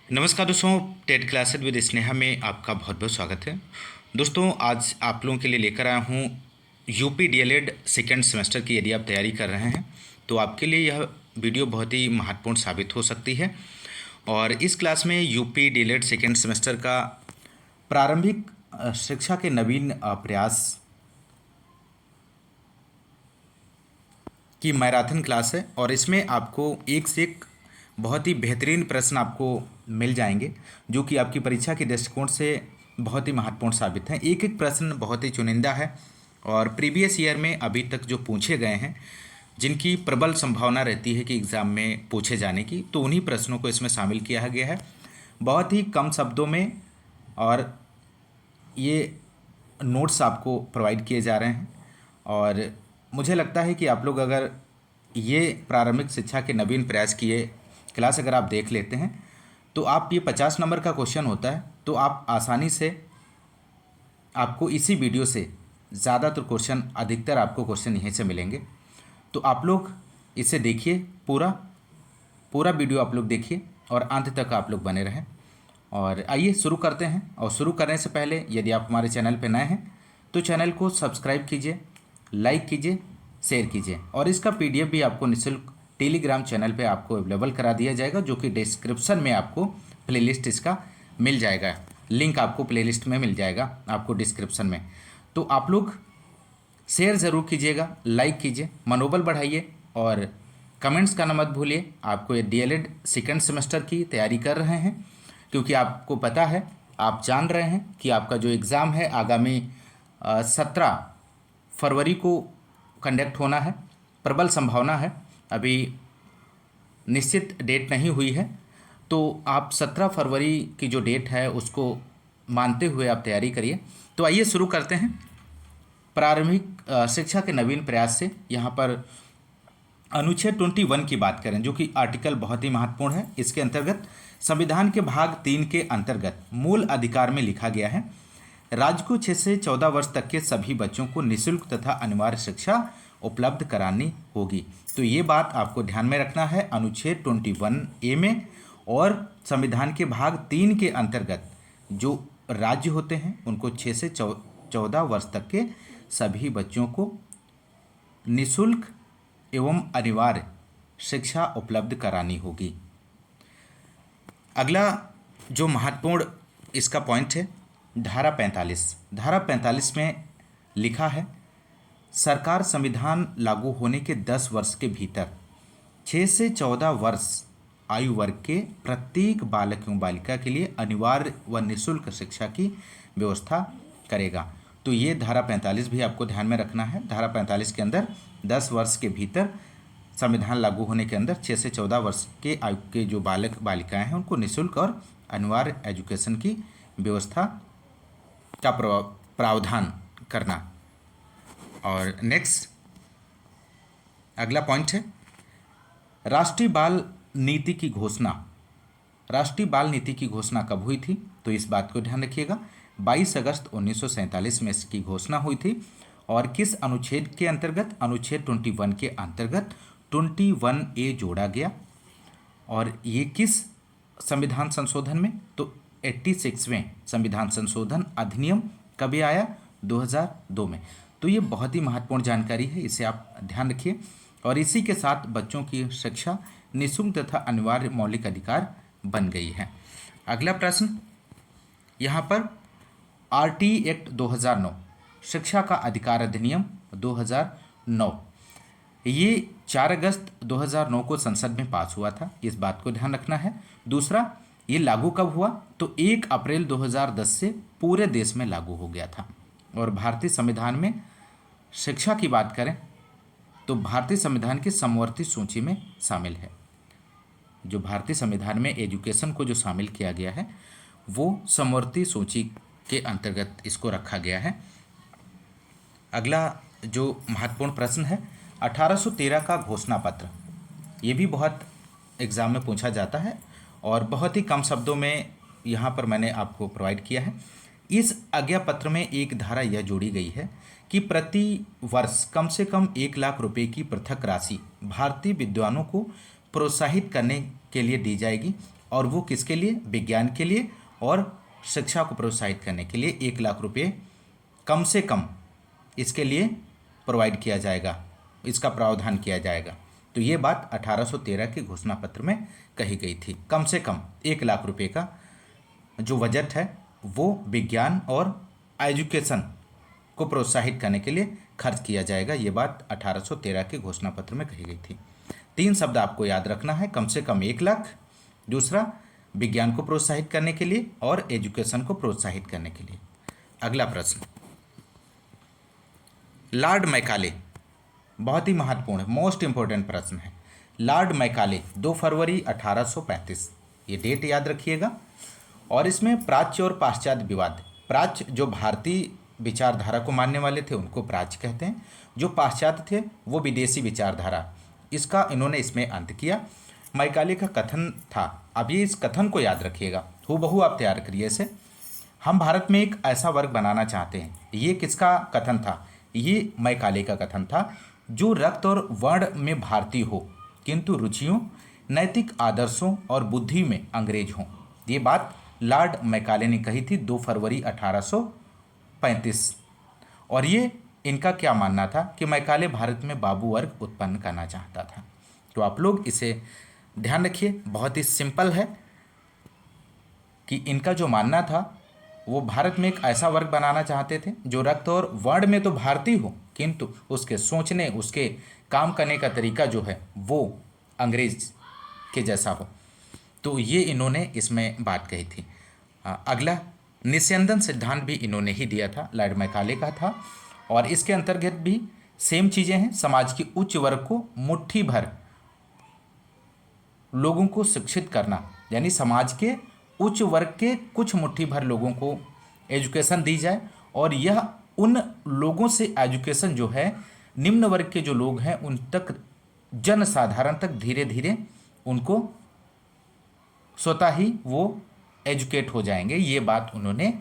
नमस्कार दोस्तों, TET classes with Sneha में आपका बहुत बहुत स्वागत है। दोस्तों, आज आप लोगों के लिए लेकर आया हूँ यूपी डीएलएड सेकेंड सेमेस्टर की। यदि आप तैयारी कर रहे हैं तो आपके लिए यह वीडियो बहुत ही महत्वपूर्ण साबित हो सकती है। और इस क्लास में यूपी डीएलएड सेकेंड सेमेस्टर का प्रारंभिक शिक्षा के नवीन प्रयास की मैराथन क्लास है और इसमें आपको एक से एक बहुत ही बेहतरीन प्रश्न आपको मिल जाएंगे जो कि आपकी परीक्षा के दृष्टिकोण से बहुत ही महत्वपूर्ण साबित हैं। एक एक प्रश्न बहुत ही चुनिंदा है और प्रीवियस ईयर में अभी तक जो पूछे गए हैं, जिनकी प्रबल संभावना रहती है कि एग्ज़ाम में पूछे जाने की, तो उन्हीं प्रश्नों को इसमें शामिल किया गया है बहुत ही कम शब्दों में। और ये नोट्स आपको प्रोवाइड किए जा रहे हैं और मुझे लगता है कि आप लोग अगर ये प्रारंभिक शिक्षा के नवीन प्रयास किए क्लास अगर आप देख लेते हैं तो आप ये 50 नंबर का क्वेश्चन होता है तो आप आसानी से आपको इसी वीडियो से ज़्यादातर क्वेश्चन, अधिकतर आपको क्वेश्चन यहीं से मिलेंगे। तो आप लोग इसे देखिए, पूरा पूरा वीडियो आप लोग देखिए और अंत तक आप लोग बने रहें। और आइए शुरू करते हैं। और शुरू करने से पहले यदि आप हमारे चैनल पर नए हैं तो चैनल को सब्सक्राइब कीजिए, लाइक कीजिए, शेयर कीजिए। और इसका पीडीएफ भी आपको निःशुल्क टेलीग्राम चैनल पे आपको अवेलेबल करा दिया जाएगा, जो कि डिस्क्रिप्शन में आपको प्लेलिस्ट इसका मिल जाएगा। लिंक आपको प्लेलिस्ट में मिल जाएगा आपको डिस्क्रिप्शन में। तो आप लोग शेयर ज़रूर कीजिएगा, लाइक कीजिए, मनोबल बढ़ाइए और कमेंट्स करना मत भूलिए। आपको ये डीएलएड सेकेंड सेमेस्टर की तैयारी कर रहे हैं क्योंकि आपको पता है, आप जान रहे हैं कि आपका जो एग्ज़ाम है आगामी 17 फरवरी को कंडक्ट होना है। प्रबल संभावना है, अभी निश्चित डेट नहीं हुई है, तो आप 17 फरवरी की जो डेट है उसको मानते हुए आप तैयारी करिए। तो आइए शुरू करते हैं प्रारंभिक शिक्षा के नवीन प्रयास से। यहाँ पर अनुच्छेद 21 की बात करें, जो कि आर्टिकल बहुत ही महत्वपूर्ण है। इसके अंतर्गत संविधान के भाग 3 के अंतर्गत मूल अधिकार में लिखा गया है, राज्य को 6 से 14 वर्ष तक के सभी बच्चों को निःशुल्क तथा अनिवार्य शिक्षा उपलब्ध करानी होगी। तो ये बात आपको ध्यान में रखना है अनुच्छेद 21A में। और संविधान के भाग 3 के अंतर्गत जो राज्य होते हैं उनको 6 से 14 वर्ष तक के सभी बच्चों को निःशुल्क एवं अनिवार्य शिक्षा उपलब्ध करानी होगी। अगला जो महत्वपूर्ण इसका पॉइंट है, धारा 45 में लिखा है, सरकार संविधान लागू होने के 10 वर्ष के भीतर 6 से 14 वर्ष आयु वर्ग के प्रत्येक बालक एवं बालिका के लिए अनिवार्य व निःशुल्क शिक्षा की व्यवस्था करेगा। तो ये धारा 45 भी आपको ध्यान में रखना है। धारा 45 के अंदर 10 वर्ष के भीतर संविधान लागू होने के अंदर 6 से 14 वर्ष के आयु के जो बालक बालिकाएं हैं उनको निःशुल्क और अनिवार्य एजुकेशन की व्यवस्था का प्रावधान करना। और नेक्स्ट अगला पॉइंट है राष्ट्रीय बाल नीति की घोषणा। राष्ट्रीय बाल नीति की घोषणा कब हुई थी, तो इस बात को ध्यान रखिएगा। 22 अगस्त 1947 में इसकी घोषणा हुई थी। और किस अनुच्छेद के अंतर्गत? अनुच्छेद 21 के अंतर्गत 21A जोड़ा गया। और ये किस संविधान संशोधन में? तो 86वें संविधान संशोधन अधिनियम कभी आया? 2002 में। तो ये बहुत ही महत्वपूर्ण जानकारी है, इसे आप ध्यान रखिए। और इसी के साथ बच्चों की शिक्षा निःशुल्क तथा अनिवार्य मौलिक अधिकार बन गई है। अगला प्रश्न यहाँ पर आरटी एक्ट 2009, शिक्षा का अधिकार अधिनियम 2009, ये 4 अगस्त 2009 को संसद में पास हुआ था, इस बात को ध्यान रखना है। दूसरा, ये लागू कब हुआ? तो 1 अप्रैल 2010 से पूरे देश में लागू हो गया था। और भारतीय संविधान में शिक्षा की बात करें तो भारतीय संविधान की समवर्ती सूची में शामिल है। जो भारतीय संविधान में एजुकेशन को जो शामिल किया गया है वो समवर्ती सूची के अंतर्गत इसको रखा गया है। अगला जो महत्वपूर्ण प्रश्न है 1813 का घोषणा पत्र, ये भी बहुत एग्ज़ाम में पूछा जाता है और बहुत ही कम शब्दों में यहाँ पर मैंने आपको प्रोवाइड किया है। इस आज्ञा पत्र में एक धारा यह जोड़ी गई है कि प्रति वर्ष कम से कम 1 लाख रुपए की पृथक राशि भारतीय विद्वानों को प्रोत्साहित करने के लिए दी जाएगी और वो किसके लिए? विज्ञान के लिए और शिक्षा को प्रोत्साहित करने के लिए 1 लाख रुपये कम से कम इसके लिए प्रोवाइड किया जाएगा, इसका प्रावधान किया जाएगा। तो ये बात 1813 के घोषणा पत्र में कही गई थी। कम से कम 1 लाख रुपये का जो बजट है वो विज्ञान और एजुकेशन को प्रोत्साहित करने के लिए खर्च किया जाएगा। ये बात 1813 के घोषणा पत्र में कही गई थी। 3 शब्द आपको याद रखना है, कम से कम 1 लाख, दूसरा विज्ञान को प्रोत्साहित करने के लिए और एजुकेशन को प्रोत्साहित करने के लिए। अगला प्रश्न, लॉर्ड मैकाले, बहुत ही महत्वपूर्ण है, मोस्ट इंपॉर्टेंट प्रश्न है। लॉर्ड मैकाले 2 फरवरी 1835, ये डेट याद रखिएगा। और इसमें प्राच्य और पाश्चात्य विवाद, प्राच्य जो भारतीय विचारधारा को मानने वाले थे उनको प्राच्य कहते हैं, जो पाश्चात्य थे वो विदेशी विचारधारा, इसका इन्होंने इसमें अंत किया। मैकाले का कथन था, अब ये इस कथन को याद रखिएगा, हूबहू आप तैयार करिए इसे। हम भारत में एक ऐसा वर्ग बनाना चाहते हैं। ये किसका कथन था? ये मैकाले का कथन था, जो रक्त और वर्ण में भारतीय हो किंतु रुचियों, नैतिक आदर्शों और बुद्धि में अंग्रेज हों। ये बात लॉर्ड मैकाले ने कही थी 2 फरवरी 1835। और ये इनका क्या मानना था कि मैकाले भारत में बाबू वर्ग उत्पन्न करना चाहता था। तो आप लोग इसे ध्यान रखिए, बहुत ही सिंपल है कि इनका जो मानना था वो भारत में एक ऐसा वर्ग बनाना चाहते थे जो रक्त और वर्ण में तो भारतीय हो किंतु उसके सोचने, उसके काम करने का तरीका जो है वो अंग्रेज के जैसा हो। तो ये इन्होंने इसमें बात कही थी। अगला, निस्यंदन सिद्धांत भी इन्होंने ही दिया था, लॉर्ड मैकाले का था। और इसके अंतर्गत भी सेम चीज़ें हैं, समाज की उच्च वर्ग को मुट्ठी भर लोगों को शिक्षित करना, यानी समाज के उच्च वर्ग के कुछ मुट्ठी भर लोगों को एजुकेशन दी जाए और यह उन लोगों से एजुकेशन जो है निम्न वर्ग के जो लोग हैं उन तक, जन साधारण तक धीरे धीरे उनको स्वतः ही वो एजुकेट हो जाएंगे। ये बात उन्होंने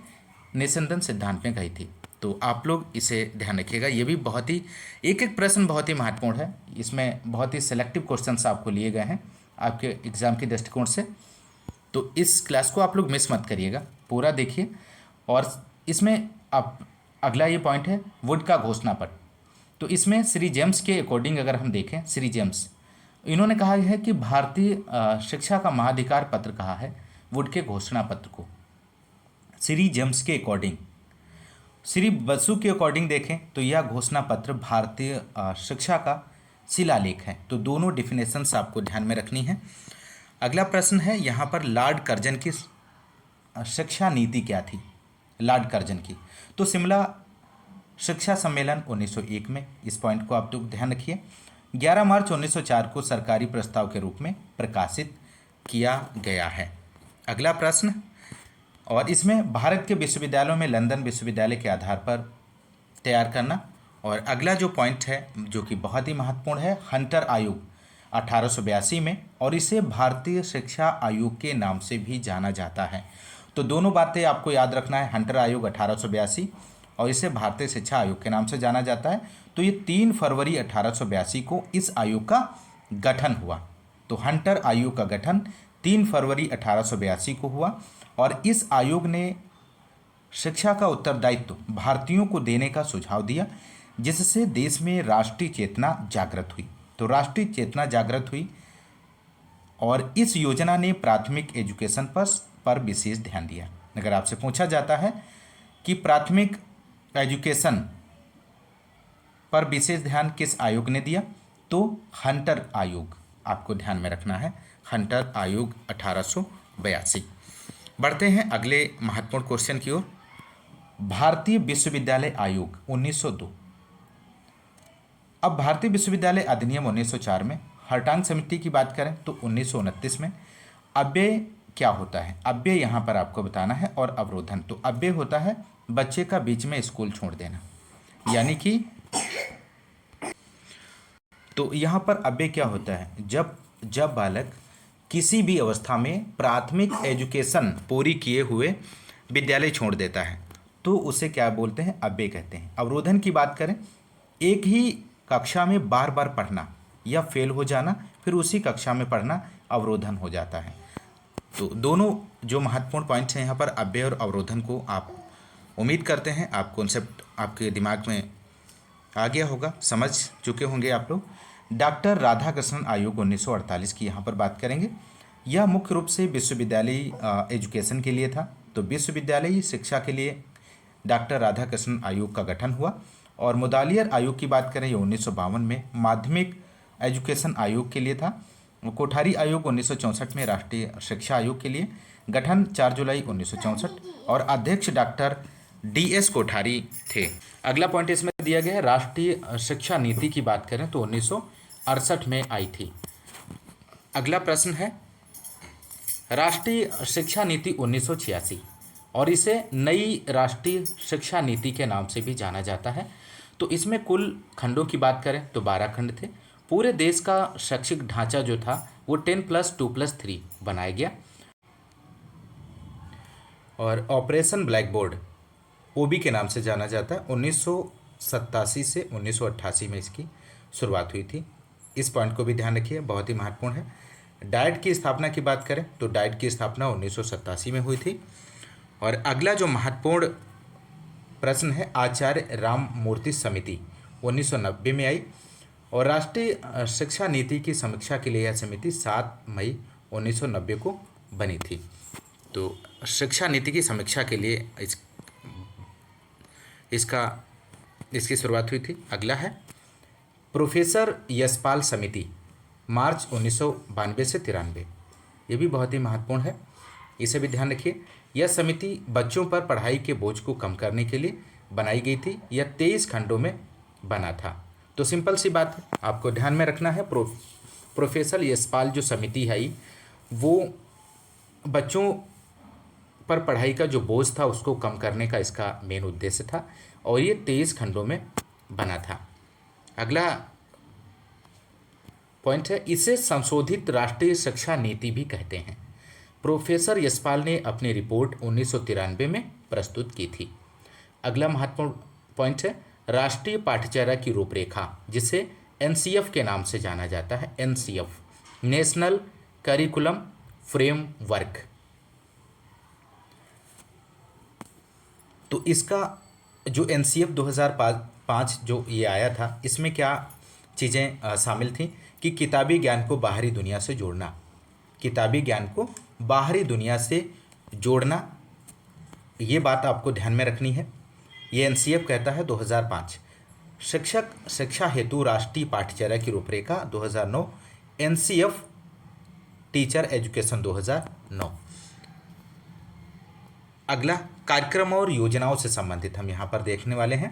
निस्यंदन सिद्धांत में कही थी। तो आप लोग इसे ध्यान रखिएगा, ये भी बहुत ही एक एक प्रश्न बहुत ही महत्वपूर्ण है, इसमें बहुत ही सेलेक्टिव क्वेश्चंस आपको लिए गए हैं आपके एग्जाम के दृष्टिकोण से। तो इस क्लास को आप लोग मिस मत करिएगा, पूरा देखिए। और इसमें आप अगला ये पॉइंट है वुड का घोषणा पत्र। तो इसमें श्री जेम्स के अकॉर्डिंग अगर हम देखें, श्री जेम्स इन्होंने कहा है कि भारतीय शिक्षा का महाधिकार पत्र कहा है वुड के घोषणा पत्र को। श्री जेम्स के अकॉर्डिंग, श्री बसु के अकॉर्डिंग देखें तो यह घोषणा पत्र भारतीय शिक्षा का शिलालेख है। तो दोनों डिफिनेशंस आपको ध्यान में रखनी है। अगला प्रश्न है यहाँ पर लॉर्ड कर्जन की शिक्षा नीति क्या थी? लॉर्ड कर्जन की, तो शिमला शिक्षा सम्मेलन 1901 में, इस पॉइंट को आप लोग ध्यान रखिए। 11 मार्च 1904 को सरकारी प्रस्ताव के रूप में प्रकाशित किया गया है। अगला प्रश्न, और इसमें भारत के विश्वविद्यालयों में लंदन विश्वविद्यालय के आधार पर तैयार करना। और अगला जो पॉइंट है जो कि बहुत ही महत्वपूर्ण है, हंटर आयोग 1882 में, और इसे भारतीय शिक्षा आयोग के नाम से भी जाना जाता है। तो दोनों बातें आपको याद रखना है, हंटर आयोग 1882 और इसे भारतीय शिक्षा आयोग के नाम से जाना जाता है। तो ये 3 फरवरी 1882 को इस आयोग का गठन हुआ। तो हंटर आयोग का गठन 3 फरवरी 1882 को हुआ और इस आयोग ने शिक्षा का उत्तरदायित्व भारतीयों को देने का सुझाव दिया, जिससे देश में राष्ट्रीय चेतना जागृत हुई। तो राष्ट्रीय चेतना जागृत हुई और इस योजना ने प्राथमिक एजुकेशन पर विशेष ध्यान दिया। अगर आपसे पूछा जाता है कि प्राथमिक एजुकेशन पर विशेष ध्यान किस आयोग ने दिया, तो हंटर आयोग आपको ध्यान में रखना है, हंटर आयोग 1882। बढ़ते हैं अगले महत्वपूर्ण क्वेश्चन की ओर। भारतीय विश्वविद्यालय आयोग 1902। अब भारतीय विश्वविद्यालय अधिनियम 1904 में हर्टांग समिति की बात करें तो 1929 में अव्यय क्या होता है? अव्यय यहाँ पर आपको बताना है, और अवरोधन। तो अव्यय होता है बच्चे का बीच में स्कूल छोड़ देना, यानी कि तो यहाँ पर अव्यय क्या होता है? जब बालक किसी भी अवस्था में प्राथमिक एजुकेशन पूरी किए हुए विद्यालय छोड़ देता है तो उसे क्या बोलते हैं? अव्यय कहते हैं। अवरोधन की बात करें, एक ही कक्षा में बार बार पढ़ना या फेल हो जाना, फिर उसी कक्षा में पढ़ना अवरोधन हो जाता है। तो दोनों जो महत्वपूर्ण पॉइंट्स हैं यहाँ पर अव्यय और अवरोधन को आप उम्मीद करते हैं आप कॉन्सेप्ट आपके दिमाग में आ गया होगा, समझ चुके होंगे आप लोग। डॉक्टर राधाकृष्णन आयोग 1948 की यहाँ पर बात करेंगे। यह मुख्य रूप से विश्वविद्यालयी एजुकेशन के लिए था। तो विश्वविद्यालयी शिक्षा के लिए डॉक्टर राधाकृष्णन आयोग का गठन हुआ। और मुदालियर आयोग की बात करें, ये 1952 में माध्यमिक एजुकेशन आयोग के लिए था। कोठारी आयोग 1964 में राष्ट्रीय शिक्षा आयोग के लिए, गठन 4 जुलाई 1964, और अध्यक्ष डॉक्टर DS कोठारी थे। अगला पॉइंट इसमें दिया गया है, राष्ट्रीय शिक्षा नीति की बात करें तो 1968 में आई थी। अगला प्रश्न है, राष्ट्रीय शिक्षा नीति 1986, और इसे नई राष्ट्रीय शिक्षा नीति के नाम से भी जाना जाता है। तो इसमें कुल खंडों की बात करें तो 12 खंड थे। पूरे देश का शैक्षिक ढांचा जो था वो 10+2+3 बनाया गया। और ऑपरेशन ब्लैक बोर्ड OB के नाम से जाना जाता है। 1987 से 1988 में इसकी शुरुआत हुई थी। इस पॉइंट को भी ध्यान रखिए, बहुत ही महत्वपूर्ण है। डाइट की स्थापना की बात करें तो डाइट की स्थापना 1987 में हुई थी। और अगला जो महत्वपूर्ण प्रश्न है, आचार्य राम मूर्ति समिति 1990 में आई। और राष्ट्रीय शिक्षा नीति की समीक्षा के लिए यह समिति 7 मई 1990 को बनी थी। तो शिक्षा नीति की समीक्षा के लिए इसकी शुरुआत हुई थी। अगला है प्रोफेसर यशपाल समिति, मार्च 1992 से 93। ये भी बहुत ही महत्वपूर्ण है, इसे भी ध्यान रखिए। यह समिति बच्चों पर पढ़ाई के बोझ को कम करने के लिए बनाई गई थी। यह 23 खंडों में बना था। तो सिंपल सी बात है, आपको ध्यान में रखना है, प्रोफेसर यशपाल जो समिति है वो बच्चों पर पढ़ाई का जो बोझ था उसको कम करने का इसका मेन उद्देश्य था, और ये 23 खंडों में बना था। अगला पॉइंट है, इसे संशोधित राष्ट्रीय शिक्षा नीति भी कहते हैं। प्रोफेसर यशपाल ने अपनी रिपोर्ट 1993 में प्रस्तुत की थी। अगला महत्वपूर्ण पॉइंट है, राष्ट्रीय पाठ्यचर्या की रूपरेखा, जिसे NCF के नाम से जाना जाता है। NCF, national curriculum framework. तो इसका जो NCF 2005 जो ये आया था, इसमें क्या चीज़ें शामिल थी कि किताबी ज्ञान को बाहरी दुनिया से जोड़ना, किताबी ज्ञान को बाहरी दुनिया से जोड़ना, ये बात आपको ध्यान में रखनी है। ये NCF कहता है 2005। शिक्षा हेतु राष्ट्रीय पाठ्यचर्या की रूपरेखा 2009, NCF टीचर एजुकेशन 2009। अगला कार्यक्रम और योजनाओं से संबंधित हम यहाँ पर देखने वाले हैं।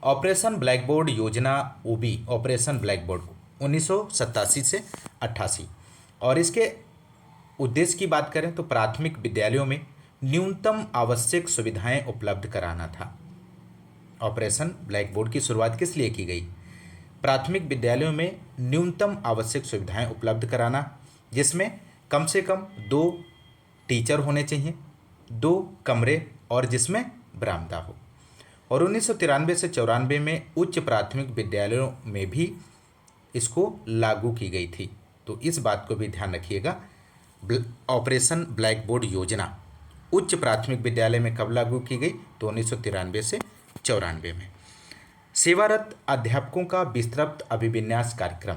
ऑपरेशन ब्लैक बोर्ड योजना OB, ऑपरेशन ब्लैक बोर्ड 1987 से 88, और इसके उद्देश्य की बात करें तो प्राथमिक विद्यालयों में न्यूनतम आवश्यक सुविधाएं उपलब्ध कराना था। ऑपरेशन ब्लैक बोर्ड की शुरुआत किस लिए की गई? प्राथमिक विद्यालयों में न्यूनतम आवश्यक सुविधाएं उपलब्ध कराना, जिसमें कम से कम 2 टीचर होने चाहिए, 2 कमरे, और जिसमें बरामदा हो। और 1993 से 94 में उच्च प्राथमिक विद्यालयों में भी इसको लागू की गई थी। तो इस बात को भी ध्यान रखिएगा। ऑपरेशन ब्लैक बोर्ड योजना उच्च प्राथमिक विद्यालय में कब लागू की गई? तो 1993 से 94 में। सेवारत अध्यापकों का विस्तृत अभिविन्यास कार्यक्रम,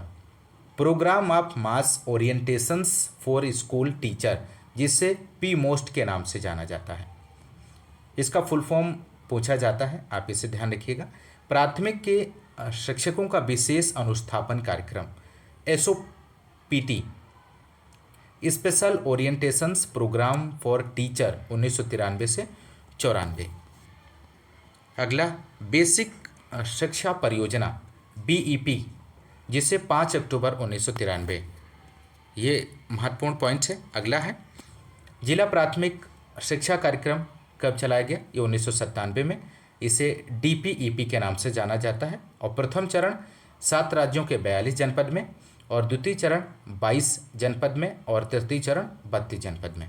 program of mass orientations for school teacher, जिसे PMOST के नाम से जाना जाता है। इसका फुल फॉर्म पूछा जाता है, आप इसे ध्यान रखिएगा। प्राथमिक के शिक्षकों का विशेष अनुस्थापन कार्यक्रम, SOPT, special orientations program for teacher 1993 से 94। अगला बेसिक शिक्षा परियोजना BEP, जिसे 5 अक्टूबर 1993। ये महत्वपूर्ण पॉइंट है। अगला है जिला प्राथमिक शिक्षा कार्यक्रम कब चलाया गया? ये 1997 में। इसे DPEP के नाम से जाना जाता है। और प्रथम चरण 7 राज्यों के 42 जनपद में, और द्वितीय चरण 22 जनपद में, और तृतीय चरण 32 जनपद में।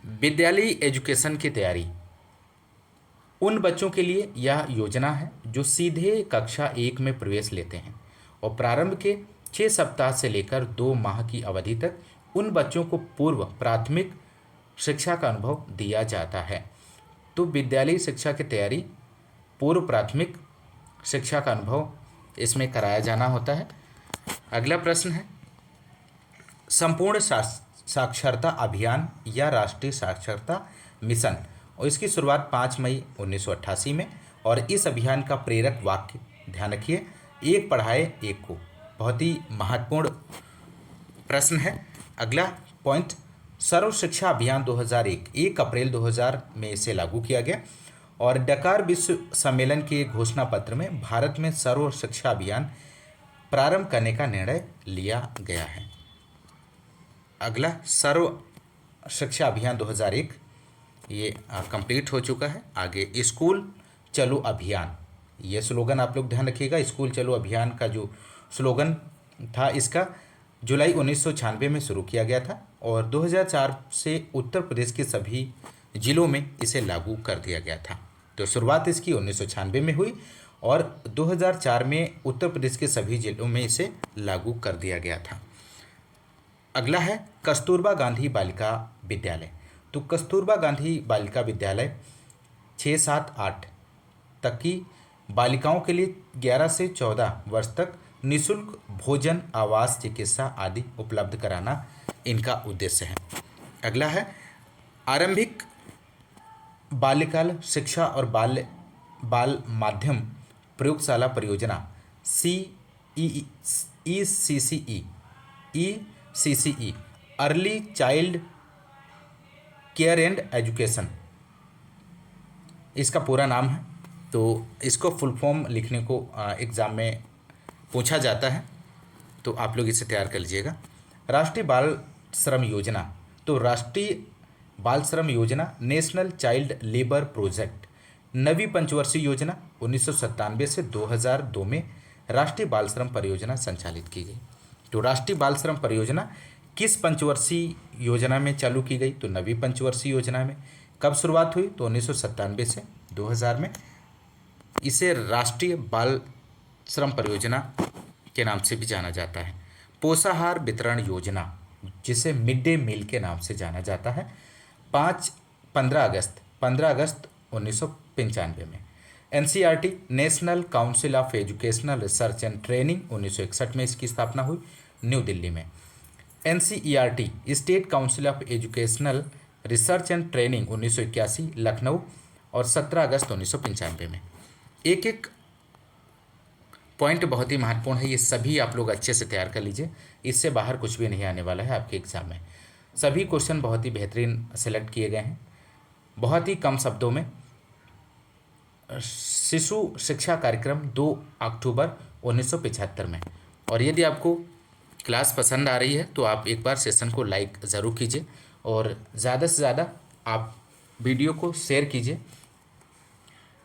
विद्यालयी एजुकेशन की तैयारी, उन बच्चों के लिए यह योजना है जो सीधे कक्षा 1 में प्रवेश लेते हैं और प्रारंभ के 6 सप्ताह से लेकर 2 माह की अवधि तक उन बच्चों को पूर्व प्राथमिक शिक्षा का अनुभव दिया जाता है। तो विद्यालयी शिक्षा की तैयारी पूर्व प्राथमिक शिक्षा का अनुभव इसमें कराया जाना होता है। अगला प्रश्न है, संपूर्ण साक्षरता अभियान या राष्ट्रीय साक्षरता मिशन, और इसकी शुरुआत 5 मई 1988 में, और इस अभियान का प्रेरक वाक्य ध्यान रखिए, एक पढ़ाए एक को। बहुत ही महत्वपूर्ण प्रश्न है। अगला पॉइंट, सर्व शिक्षा अभियान 2001, 1 अप्रैल 2000 में इसे लागू किया गया, और डकार विश्व सम्मेलन के घोषणा पत्र में भारत में सर्व शिक्षा अभियान प्रारंभ करने का निर्णय लिया गया है। अगला, सर्व शिक्षा अभियान 2001 ये कंप्लीट हो चुका है। आगे, स्कूल चलो अभियान, ये स्लोगन आप लोग ध्यान रखिएगा। स्कूल चलो अभियान का जो स्लोगन था, इसका जुलाई 1996 में शुरू किया गया था, और 2004 से उत्तर प्रदेश के सभी जिलों में इसे लागू कर दिया गया था। तो शुरुआत इसकी 1996 में हुई, और 2004 में उत्तर प्रदेश के सभी जिलों में इसे लागू कर दिया गया था। अगला है, कस्तूरबा गांधी बालिका विद्यालय। तो कस्तूरबा गांधी बालिका विद्यालय 6, 7, 8 तक की बालिकाओं के लिए 11 से 14 वर्ष तक निःशुल्क भोजन, आवास, चिकित्सा आदि उपलब्ध कराना इनका उद्देश्य है। अगला है, आरंभिक बाल्यकाल शिक्षा और बाल माध्यम प्रयोगशाला परियोजना ECCE early child care and education, इसका पूरा नाम है। तो इसको फुल फॉर्म लिखने को एग्ज़ाम में पूछा जाता है, तो आप लोग इसे तैयार कर लीजिएगा। राष्ट्रीय बाल श्रम योजना, तो राष्ट्रीय बाल श्रम योजना नेशनल चाइल्ड लेबर प्रोजेक्ट, नवी पंचवर्षीय योजना 1997 से 2002 में राष्ट्रीय बाल श्रम परियोजना संचालित की गई। तो राष्ट्रीय बाल श्रम परियोजना किस पंचवर्षीय योजना में चालू की गई? तो नवी पंचवर्षीय योजना में। कब शुरुआत हुई? तो 1997 से 2000 में। इसे राष्ट्रीय बाल श्रम परियोजना के नाम से भी जाना जाता है। पोषाहार वितरण योजना, जिसे मिड डे मील के नाम से जाना जाता है, 15 अगस्त 1995 में। NCERT national council of educational research and training 1961 में इसकी स्थापना हुई, न्यू दिल्ली में। NCERT state council of educational research and training 1981 Lucknow, और 17 अगस्त 1995 में। एक एक पॉइंट बहुत ही महत्वपूर्ण है, ये सभी आप लोग अच्छे से तैयार कर लीजिए, इससे बाहर कुछ भी नहीं आने वाला है आपके एग्जाम में। सभी क्वेश्चन बहुत ही बेहतरीन सेलेक्ट किए गए हैं, बहुत ही कम शब्दों में। शिशु शिक्षा कार्यक्रम 2 अक्टूबर 1975 में। और यदि आपको क्लास पसंद आ रही है तो आप एक बार सेशन को लाइक ज़रूर कीजिए, और ज़्यादा से ज़्यादा आप वीडियो को शेयर कीजिए।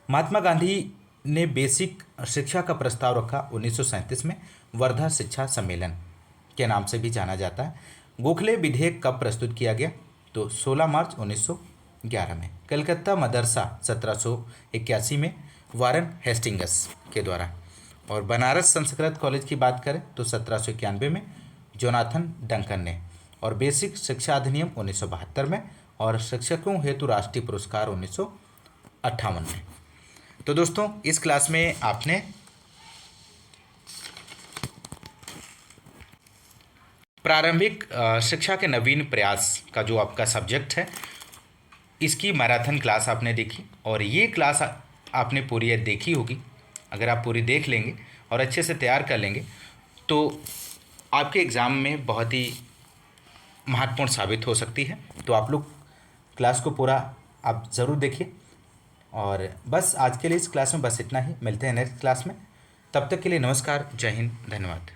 महात्मा गांधी ने बेसिक शिक्षा का प्रस्ताव रखा 1937 में, वर्धा शिक्षा सम्मेलन के नाम से भी जाना जाता है। गोखले विधेयक कब प्रस्तुत किया गया? तो 16 मार्च 1911 में। कलकत्ता मदरसा 1781 में वारन हेस्टिंगस के द्वारा। और बनारस संस्कृत कॉलेज की बात करें तो 1791 में जोनाथन डंकन ने। और बेसिक शिक्षा अधिनियम 1972 में, और शिक्षकों हेतु राष्ट्रीय पुरस्कार 1958 में। तो दोस्तों, इस क्लास में आपने प्रारंभिक शिक्षा के नवीन प्रयास का जो आपका सब्जेक्ट है, इसकी मैराथन क्लास आपने देखी, और ये क्लास आपने पूरी देखी होगी। अगर आप पूरी देख लेंगे और अच्छे से तैयार कर लेंगे तो आपके एग्ज़ाम में बहुत ही महत्वपूर्ण साबित हो सकती है। तो आप लोग क्लास को पूरा आप ज़रूर देखिए। और बस आज के लिए इस क्लास में बस इतना ही, मिलते हैं नेक्स्ट क्लास में। तब तक के लिए नमस्कार, जय हिंद, धन्यवाद।